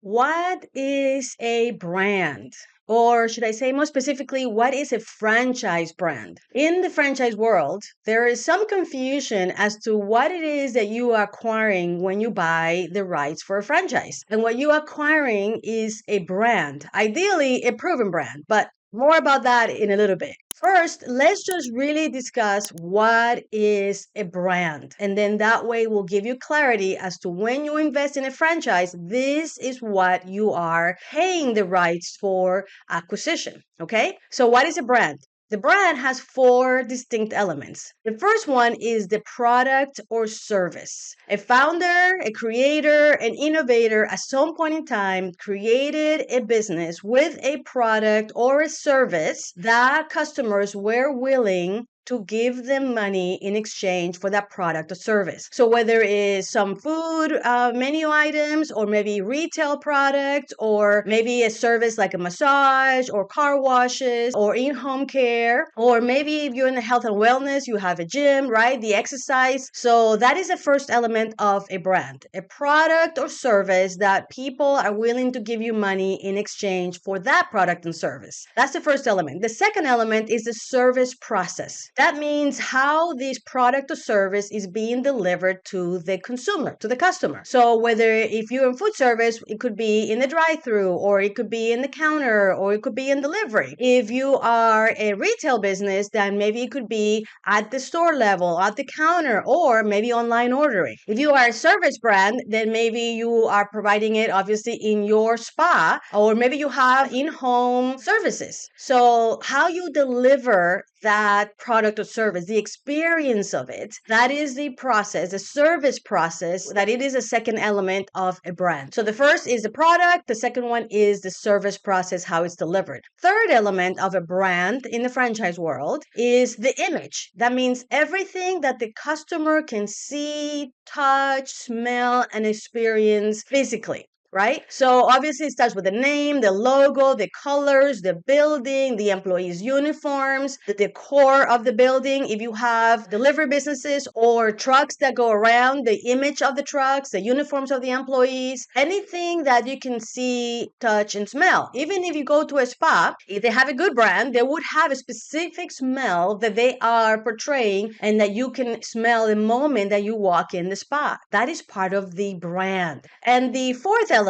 What is a brand? Or should I say more specifically, what is a franchise brand? In the franchise world, there is some confusion as to what it is that you are acquiring when you buy the rights for a franchise. And what you are acquiring is a brand, ideally a proven brand, but more about that in a little bit. First, let's just really discuss what is a brand. And then that way will give you clarity as to when you invest in a franchise, this is what you are paying the rights for acquisition. Okay? So, what is a brand? The brand has four distinct elements. The first one is the product or service. A founder, a creator, an innovator at some point in time created a business with a product or a service that customers were willing to give them money in exchange for that product or service. So whether it is some food menu items, or maybe retail product, or maybe a service like a massage or car washes or in-home care, or maybe if you're in the health and wellness, you have a gym, right? The exercise. So that is the first element of a brand, a product or service that people are willing to give you money in exchange for that product and service. That's the first element. The second element is the service process. That means how this product or service is being delivered to the consumer, to the customer. So whether if you're in food service, it could be in the drive-through, or it could be in the counter, or it could be in delivery. If you are a retail business, then maybe it could be at the store level, at the counter, or maybe online ordering. If you are a service brand, then maybe you are providing it obviously in your spa, or maybe you have in-home services. So how you deliver that product or service, the experience of it, that is the process, the service process, that it is a second element of a brand. So the first is the product, the second one is the service process, how it's delivered. Third element of a brand in the franchise world is the image. That means everything that the customer can see, touch, smell, and experience physically. Right? So obviously it starts with the name, the logo, the colors, the building, the employees' uniforms, the decor of the building. If you have delivery businesses or trucks that go around, the image of the trucks, the uniforms of the employees, anything that you can see, touch, and smell. Even if you go to a spa, if they have a good brand, they would have a specific smell that they are portraying and that you can smell the moment that you walk in the spa. That is part of the brand. And the fourth element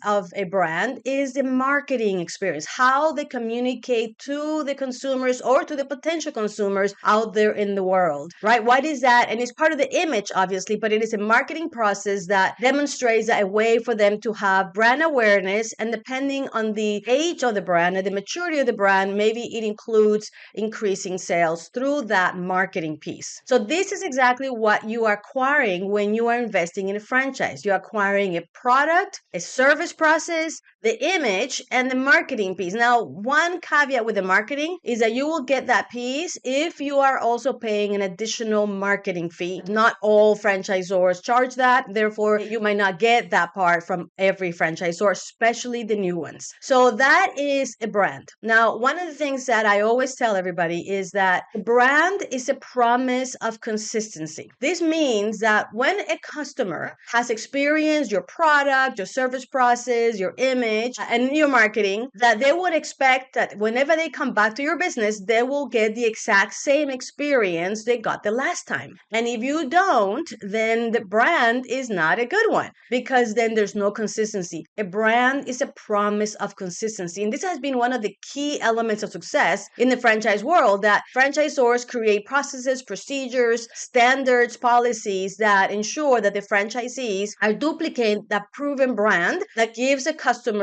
of a brand is the marketing experience, how they communicate to the consumers or to the potential consumers out there in the world, right? What is that? And it's part of the image, obviously, but it is a marketing process that demonstrates a way for them to have brand awareness. And depending on the age of the brand and the maturity of the brand, maybe it includes increasing sales through that marketing piece. So this is exactly what you are acquiring when you are investing in a franchise. You're acquiring a product, a service process, the image, and the marketing piece. Now, one caveat with the marketing is that you will get that piece if you are also paying an additional marketing fee. Not all franchisors charge that. Therefore, you might not get that part from every franchisor, especially the new ones. So that is a brand. Now, one of the things that I always tell everybody is that a brand is a promise of consistency. This means that when a customer has experienced your product, your service process, your image, and your marketing, that they would expect that whenever they come back to your business, they will get the exact same experience they got the last time. And if you don't, then the brand is not a good one, because then there's no consistency. A brand is a promise of consistency. And this has been one of the key elements of success in the franchise world, that franchisors create processes, procedures, standards, policies that ensure that the franchisees are duplicating that proven brand that gives a customer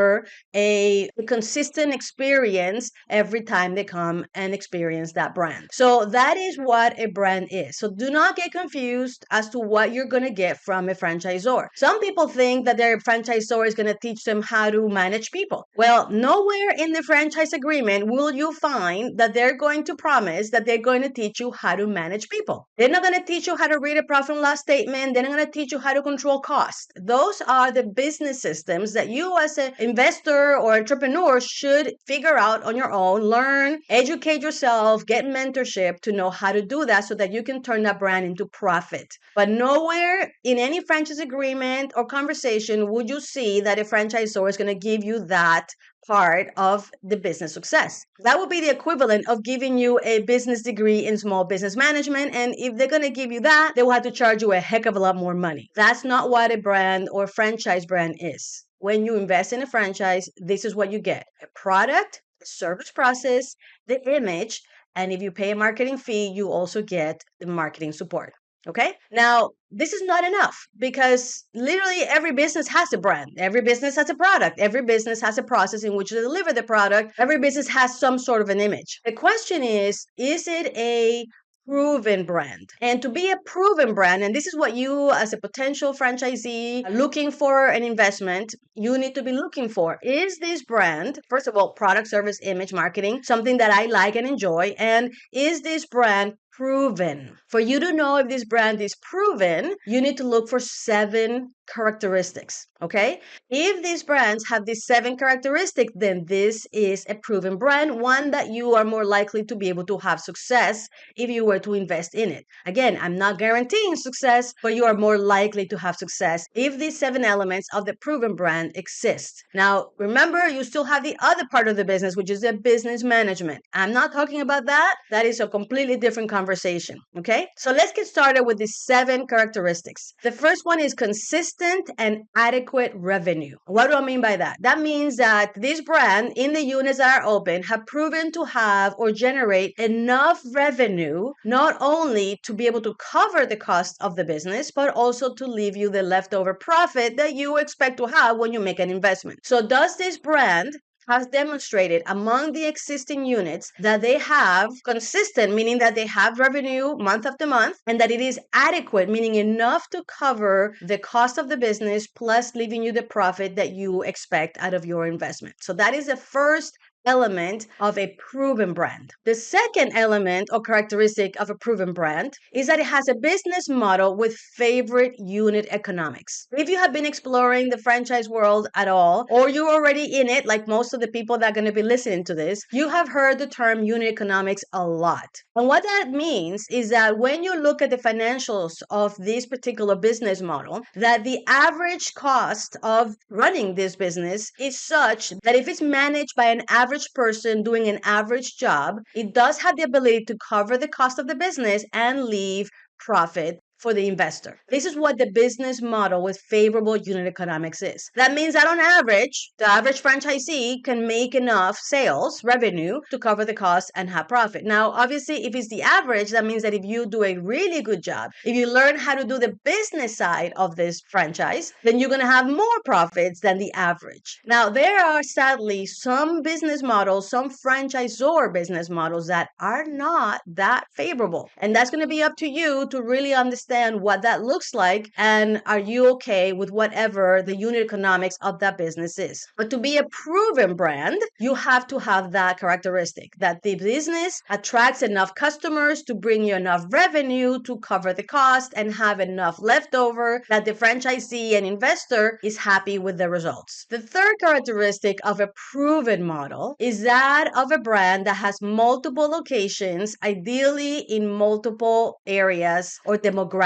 a consistent experience every time they come and experience that brand. So that is what a brand is. So do not get confused as to what you're going to get from a franchisor. Some people think that their franchisor is going to teach them how to manage people. Well, nowhere in the franchise agreement will you find that they're going to promise that they're going to teach you how to manage people. They're not going to teach you how to read a profit and loss statement. They're not going to teach you how to control costs. Those are the business business systems that you as an investor or entrepreneur should figure out on your own, learn, educate yourself, get mentorship to know how to do that so that you can turn that brand into profit. But nowhere in any franchise agreement or conversation would you see that a franchisor is going to give you that part of the business success. That would be the equivalent of giving you a business degree in small business management. And if they're going to give you that, they will have to charge you a heck of a lot more money. That's not what a brand or franchise brand is. When you invest in a franchise, this is what you get: a product, a service process, the image, and if you pay a marketing fee, you also get the marketing support. Okay. Now, this is not enough because literally every business has a brand. Every business has a product. Every business has a process in which to deliver the product. Every business has some sort of an image. The question is it a proven brand? And to be a proven brand, and this is what you as a potential franchisee looking for an investment, you need to be looking for. Is this brand, first of all, product, service, image, marketing, something that I like and enjoy? And is this brand proven? For you to know if this brand is proven, you need to look for 7 characteristics. Okay. If these brands have these 7 characteristics, then this is a proven brand, one that you are more likely to be able to have success if you were to invest in it. Again, I'm not guaranteeing success, but you are more likely to have success if these 7 elements of the proven brand exist. Now, remember, you still have the other part of the business, which is the business management. I'm not talking about that. That is a completely different conversation. Okay. So let's get started with the 7 characteristics. The first one is consistent and adequate revenue. What do I mean by that? That means that this brand in the units that are open have proven to have or generate enough revenue, not only to be able to cover the cost of the business, but also to leave you the leftover profit that you expect to have when you make an investment. So does this brand has demonstrated among the existing units that they have consistent, meaning that they have revenue month after month, and that it is adequate, meaning enough to cover the cost of the business plus leaving you the profit that you expect out of your investment. So that is the first element of a proven brand. The second element or characteristic of a proven brand is that it has a business model with favorite unit economics. If you have been exploring the franchise world at all, or you're already in it, like most of the people that are going to be listening to this, you have heard the term unit economics a lot. And what that means is that when you look at the financials of this particular business model, that the average cost of running this business is such that if it's managed by an average person doing an average job, it does have the ability to cover the cost of the business and leave profit for the investor. This is what the business model with favorable unit economics is. That means that on average, the average franchisee can make enough sales revenue to cover the cost and have profit. Now, obviously, if it's the average, that means that if you do a really good job, if you learn how to do the business side of this franchise, then you're going to have more profits than the average. Now, there are sadly some business models, some franchisor business models that are not that favorable. And that's going to be up to you to really understand what that looks like, and are you okay with whatever the unit economics of that business is. But to be a proven brand, you have to have that characteristic, that the business attracts enough customers to bring you enough revenue to cover the cost and have enough leftover, that the franchisee and investor is happy with the results. The third characteristic of a proven model is that of a brand that has multiple locations, ideally in multiple areas or demographics,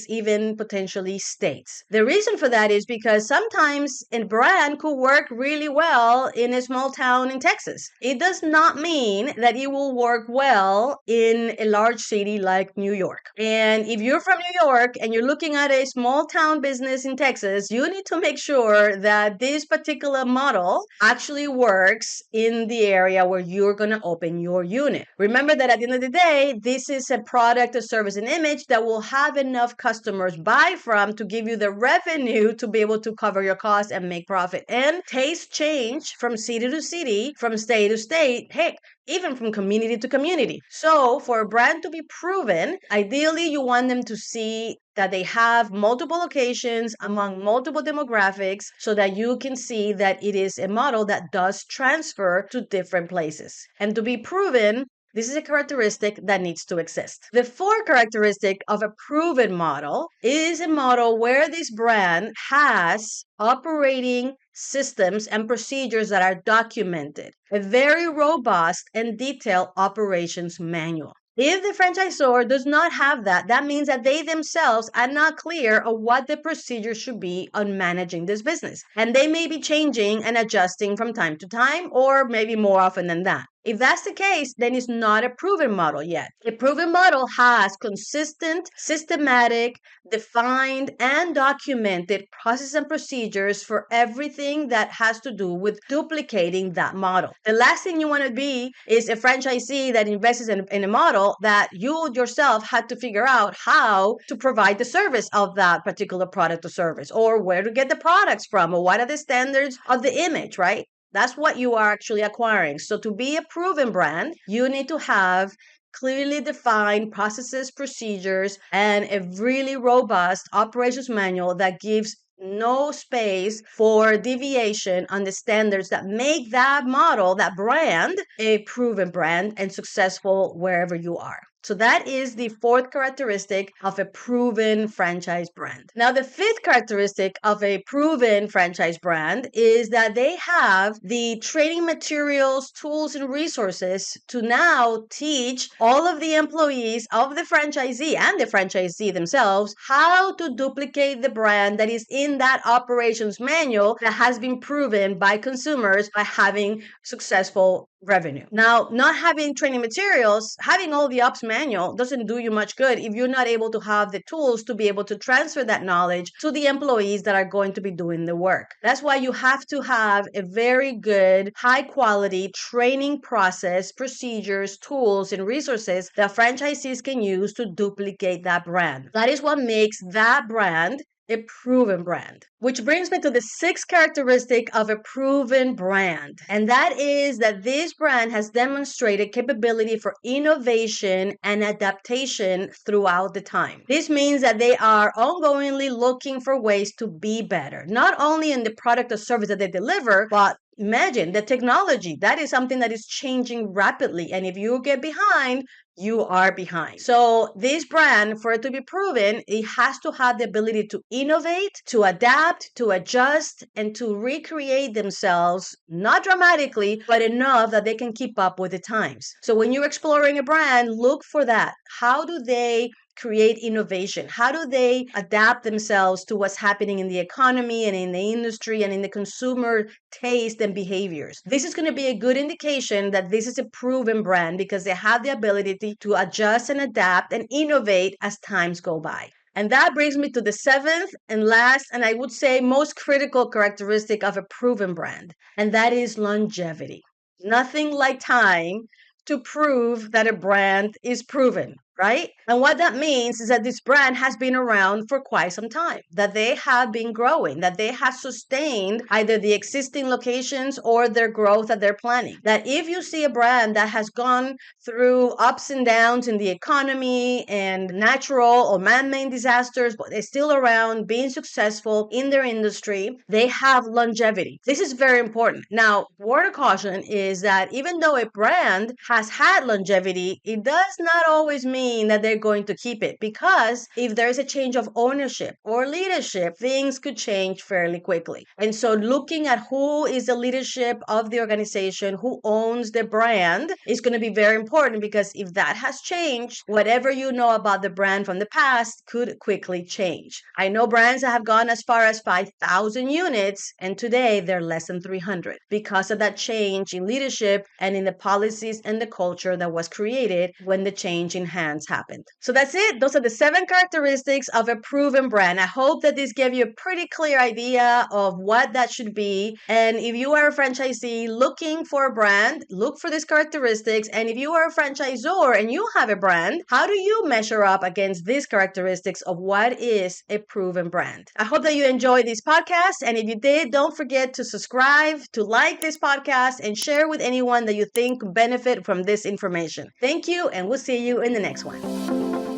even potentially states. The reason for that is because sometimes a brand could work really well in a small town in Texas. It does not mean that it will work well in a large city like New York. And if you're from New York and you're looking at a small town business in Texas, you need to make sure that this particular model actually works in the area where you're going to open your unit. Remember that at the end of the day, this is a product, a service, an image that will have enough customers buy from to give you the revenue to be able to cover your costs and make profit. And tastes change from city to city, from state to state, heck, even from community to community. So for a brand to be proven, ideally you want them to see that they have multiple locations among multiple demographics so that you can see that it is a model that does transfer to different places. And to be proven, This is a characteristic that needs to exist. The fourth characteristic of a proven model is a model where this brand has operating systems and procedures that are documented, a very robust and detailed operations manual. If the franchisor does not have that, that means that they themselves are not clear of what the procedure should be on managing this business. And they may be changing and adjusting from time to time, or maybe more often than that. If that's the case, then it's not a proven model yet. A proven model has consistent, systematic, defined, and documented processes and procedures for everything that has to do with duplicating that model. The last thing you want to be is a franchisee that invests in a model that you yourself had to figure out how to provide the service of that particular product or service, or where to get the products from, or what are the standards of the image, right? That's what you are actually acquiring. So to be a proven brand, you need to have clearly defined processes, procedures, and a really robust operations manual that gives no space for deviation on the standards that make that model, that brand, a proven brand and successful wherever you are. So that is the fourth characteristic of a proven franchise brand. Now, the fifth characteristic of a proven franchise brand is that they have the training materials, tools, and resources to now teach all of the employees of the franchisee and the franchisee themselves how to duplicate the brand that is in that operations manual that has been proven by consumers by having successful revenue. Now, not having training materials, having all the ops manual doesn't do you much good if you're not able to have the tools to be able to transfer that knowledge to the employees that are going to be doing the work. That's why you have to have a very good, high quality training process, procedures, tools, and resources that franchisees can use to duplicate that brand. That is what makes that brand a proven brand. Which brings me to the sixth characteristic of a proven brand. And that is that this brand has demonstrated capability for innovation and adaptation throughout the time. This means that they are ongoingly looking for ways to be better, not only in the product or service that they deliver, but imagine the technology. That is something that is changing rapidly. And if you get behind, you are behind. So this brand, for it to be proven, it has to have the ability to innovate, to adapt, to adjust, and to recreate themselves, not dramatically, but enough that they can keep up with the times. So when you're exploring a brand, look for that. How do they create innovation? How do they adapt themselves to what's happening in the economy and in the industry and in the consumer taste and behaviors? This is going to be a good indication that this is a proven brand because they have the ability to adjust and adapt and innovate as times go by. And that brings me to the seventh and last, and I would say most critical characteristic of a proven brand, and that is longevity. Nothing like time to prove that a brand is proven, right? And what that means is that this brand has been around for quite some time, that they have been growing, that they have sustained either the existing locations or their growth that they're planning. That if you see a brand that has gone through ups and downs in the economy and natural or man-made disasters, but they're still around being successful in their industry, they have longevity. This is very important. Now, word of caution is that even though a brand has had longevity, it does not always mean that they're going to keep it, because if there's a change of ownership or leadership, things could change fairly quickly. And so looking at who is the leadership of the organization, who owns the brand, is going to be very important, because if that has changed, whatever you know about the brand from the past could quickly change. I know brands that have gone as far as 5,000 units, and today they're less than 300 because of that change in leadership and in the policies and the culture that was created when the change in hands happened. So that's it. Those are the 7 characteristics of a proven brand. I hope that this gave you a pretty clear idea of what that should be. And if you are a franchisee looking for a brand, look for these characteristics. And if you are a franchisor and you have a brand, how do you measure up against these characteristics of what is a proven brand? I hope that you enjoyed this podcast. And if you did, don't forget to subscribe, to like this podcast, and share with anyone that you think could benefit from this information. Thank you, and we'll see you in the next one.